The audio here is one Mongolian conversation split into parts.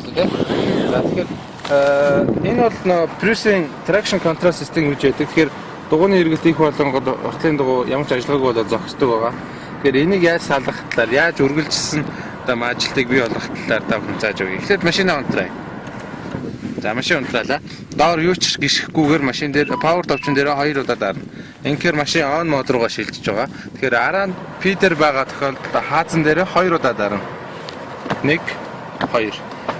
болно тийм. За тэгэхээр энэ бол нөө Prusa-ийн traction control system гэж байдаг. Тэгэхээр дугууны эргэлт их болонгод уртлын дугуй ямар ч ажиллагаагүй болоод зогсдог байгаа. Тэгэхээр энийг яаж салгах талаар, яаж үргэлжилсэн ажилтыг бий болгох талаар та бүхэн зааж өгье. Эхлээд машинаа унтраа. За машин унтраалаа. Доор юу ч гიშгхгүйгээр машин дээр power товчон дээр 2 удаа дарна. Инхээр машин on мод руугаа шилжиж байгаа. Тэгэхээр араа нь P дээр байгаа тохиолдолд хаазан дээр 2 удаа дарна. 1 2.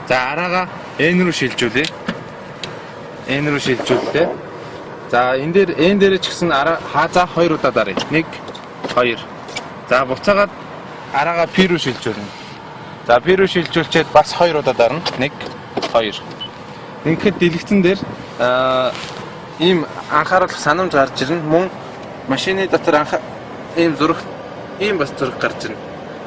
За араагаа N руу шилжүүлээ. N руу шилжүүлээ. За энэ дээр N дээр ч гэсэн араа хаазаа 2 удаа даръя. 1 2. За буцаагаад араагаа P руу шилжүүлнэ. За P руу шилжүүлчихэд бас 2 удаа дарна. 1 2. Ингээд дэлгэцэн дээр ийм анхааруулах санамж гарч ирнэ. Мөн машины дотор ийм зураг, ийм бас зураг гарч ирнэ.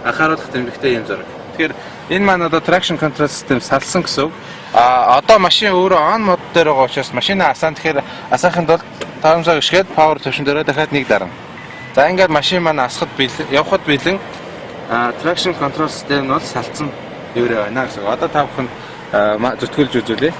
Анхааруулах тэмдэгтэй ийм зураг. Тэгэхээр энэ маань одоо traction control system салсан гэсэн үг. Одоо машин өөрөө on мод дээр байгаа учраас машинаа асаан тэгэхээр асаахын тулд таамсаа гიშгээд power төвшин дээр дахиад нэг дарна. За ингээд машин маань асахад явхад бэлэн traction control system нь бол салцсан явраа байна гэсэн. Одоо та бүхэнд зүтгүүлж үзүүлье.